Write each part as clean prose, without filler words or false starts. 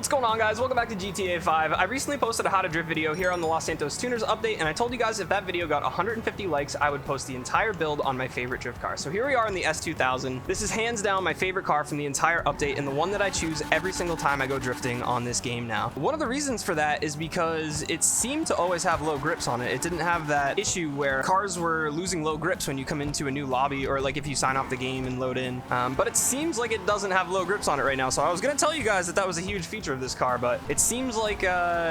What's going on, guys? Welcome back to GTA 5. I recently posted a how to drift video here on the Los Santos Tuners update, and I told you guys if that video got 150 likes, I would post the entire build on my favorite drift car. So here we are in the S2000. This is hands down my favorite car from the entire update and the one that I choose every single time I go drifting on this game now. One of the reasons for that is because it seemed to always have low grips on it. It didn't have that issue where cars were losing low grips when you come into a new lobby or like if you sign off the game and load in. But it seems like it doesn't have low grips on it right now. So I was going to tell you guys that that was a huge feature of this car, but it seems like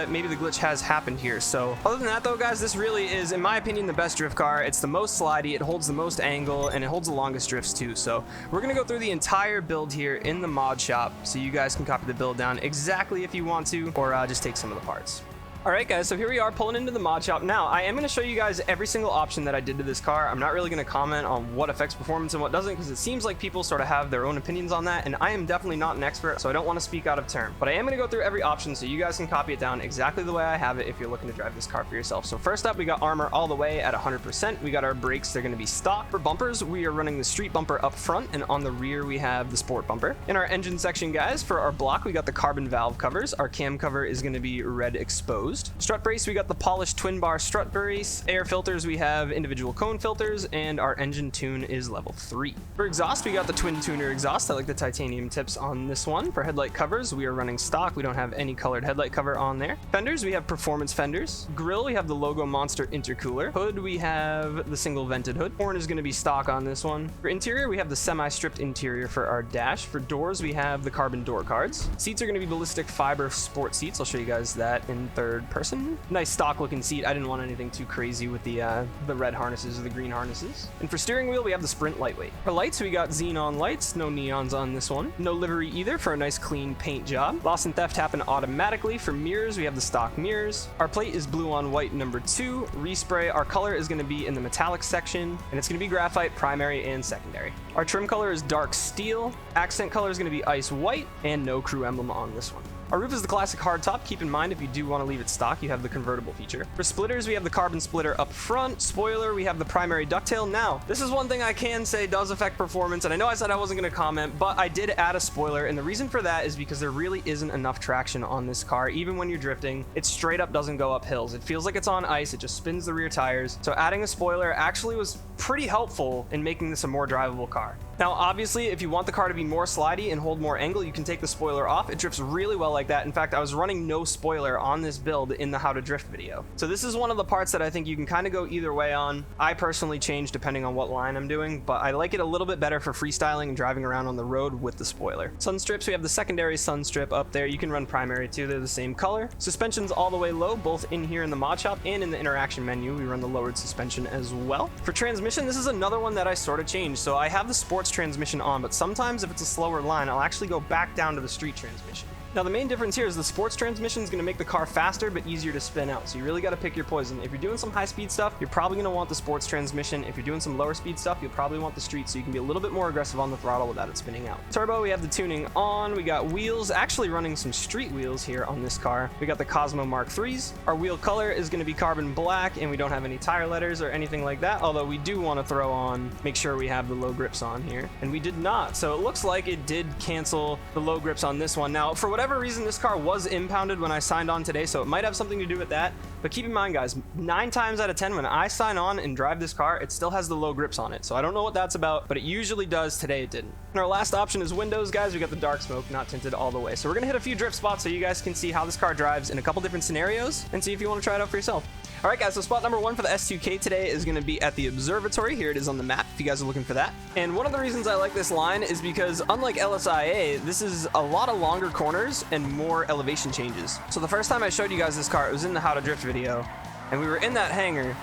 maybe the glitch has happened here. So other than that though, guys, this really is, in my opinion, the best drift car. It's the most slidey, it holds the most angle, and it holds the longest drifts too. So we're gonna go through the entire build here in the mod shop so you guys can copy the build down exactly if you want to, or just take some of the parts. Alright guys, so here we are pulling into the mod shop. Now, I am going to show you guys every single option that I did to this car. I'm not really going to comment on what affects performance and what doesn't, because it seems like people sort of have their own opinions on that, and I am definitely not an expert, so I don't want to speak out of turn. But I am going to go through every option so you guys can copy it down exactly the way I have it if you're looking to drive this car for yourself. So first up, we got armor all the way at 100%. We got our brakes, they're going to be stock. For bumpers, we are running the street bumper up front, and on the rear we have the sport bumper. In our engine section, guys, for our block, we got the carbon valve covers. Our cam cover is going to be red exposed. Strut brace, we got the polished twin bar strut brace. Air filters, we have individual cone filters, and our engine tune is level 3. For exhaust, we got the twin tuner exhaust. I like the titanium tips on this one. For headlight covers, we are running stock. We don't have any colored headlight cover on there. Fenders, we have performance fenders. Grill, we have the logo monster intercooler. Hood, we have the single vented hood. Horn is going to be stock on this one. For interior, we have the semi-stripped interior for our dash. For doors, we have the carbon door cards. Seats are going to be ballistic fiber sport seats. I'll show you guys that in third person. Nice stock looking seat. I didn't want anything too crazy with the red harnesses or the green harnesses. And for steering wheel, we have the Sprint lightweight. For lights, we got xenon lights. No neons on this one. No livery either for a nice clean paint job. Loss and theft happen automatically. For mirrors, we have the stock mirrors. Our plate is blue on white number 2. Respray, our color is going to be in the metallic section, and it's going to be graphite primary and secondary. Our trim color is dark steel. Accent color is going to be ice white, and no crew emblem on this one. Our roof is the classic hardtop. Keep in mind, if you do want to leave it stock, you have the convertible feature. For splitters, we have the carbon splitter up front. Spoiler, we have the primary ducktail. Now, this is one thing I can say does affect performance, and I know I said I wasn't going to comment, but I did add a spoiler, and the reason for that is because there really isn't enough traction on this car. Even when you're drifting, it straight up doesn't go up hills. It feels like it's on ice. It just spins the rear tires. So adding a spoiler actually was pretty helpful in making this a more drivable car. Now, obviously, if you want the car to be more slidey and hold more angle, you can take the spoiler off. It drifts really well like that. In fact, I was running no spoiler on this build in the how to drift video. So this is one of the parts that I think you can kind of go either way on. I personally change depending on what line I'm doing, but I like it a little bit better for freestyling and driving around on the road with the spoiler. Sun strips, we have the secondary sun strip up there. You can run primary too. They're the same color. Suspension's all the way low, both in here in the mod shop and in the interaction menu. We run the lowered suspension as well. For transmission, this is another one that I sort of changed. So I have the sports transmission on, but sometimes if it's a slower line, I'll actually go back down to the street transmission. Now, the main difference here is the sports transmission is going to make the car faster but easier to spin out, so you really got to pick your poison. If you're doing some high-speed stuff, you're probably going to want the sports transmission. If you're doing some lower-speed stuff, you'll probably want the street, so you can be a little bit more aggressive on the throttle without it spinning out. Turbo, we have the tuning on. We got wheels, actually running some street wheels here on this car. We got the Cosmo Mark 3s. Our wheel color is going to be carbon black, and we don't have any tire letters or anything like that, although we do want to throw on, make sure we have the low grips on here, and we did not, so it looks like it did cancel the low grips on this one. Now, for whatever reason, this car was impounded when I signed on today, so it might have something to do with that. But keep in mind, guys, 9 times out of 10 when I sign on and drive this car, it still has the low grips on it. So I don't know what that's about, but it usually does. Today it didn't. And our last option is windows, guys. We got the dark smoke, not tinted all the way. So we're gonna hit a few drift spots so you guys can see how this car drives in a couple different scenarios and see if you want to try it out for yourself. All right, guys, so spot number 1 for the S2K today is going to be at the Observatory. Here it is on the map if you guys are looking for that. And one of the reasons I like this line is because unlike LSIA, this is a lot of longer corners and more elevation changes. So the first time I showed you guys this car, it was in the how to drift video, and we were in that hangar,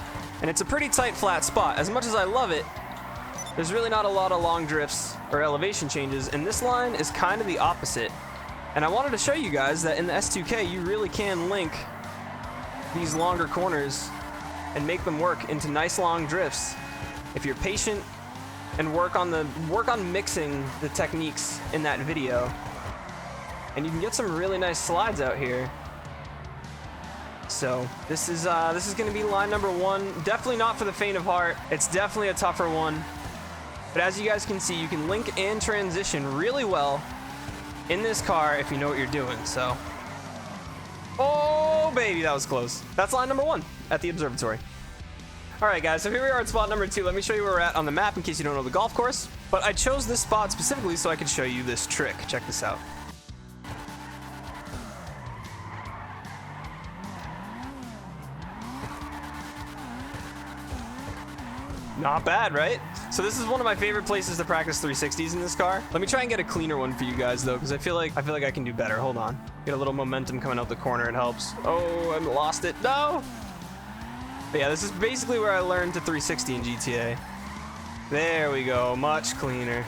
and it's a pretty tight flat spot. As much as I love it, there's really not a lot of long drifts or elevation changes, and this line is kind of the opposite. And I wanted to show you guys that in the S2K, you really can link these longer corners and make them work into nice long drifts if you're patient and work on mixing the techniques in that video, and you can get some really nice slides out here. So this is going to be line number 1. Definitely not for the faint of heart. It's definitely a tougher one, but as you guys can see, you can link and transition really well in this car if you know what you're doing. So Oh, baby, that was close. That's line number 1 at the Observatory. All right, guys, so here we are at spot number 2. Let me show you where we're at on the map in case you don't know the golf course. But I chose this spot specifically so I could show you this trick. Check this out. Not bad, right? So this is one of my favorite places to practice 360s in this car. Let me try and get a cleaner one for you guys though, because I feel like I can do better. Hold on. Get a little momentum coming out the corner, it helps. Oh, I lost it. No! But yeah, this is basically where I learned to 360 in GTA. There we go, much cleaner.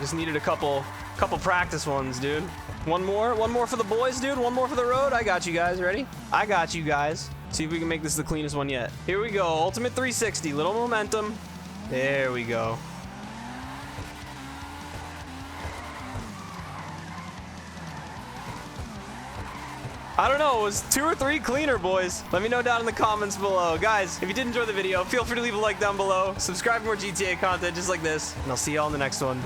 Just needed a couple practice ones, dude. One more for the boys, dude. One more for the road. I got you guys. Ready? I got you guys. See if we can make this the cleanest one yet. Here we go. Ultimate 360. Little momentum. There we go. I don't know, it was 2 or 3 cleaner, boys. Let me know down in the comments below. Guys, if you did enjoy the video, feel free to leave a like down below. Subscribe for more GTA content just like this, and I'll see y'all in the next one.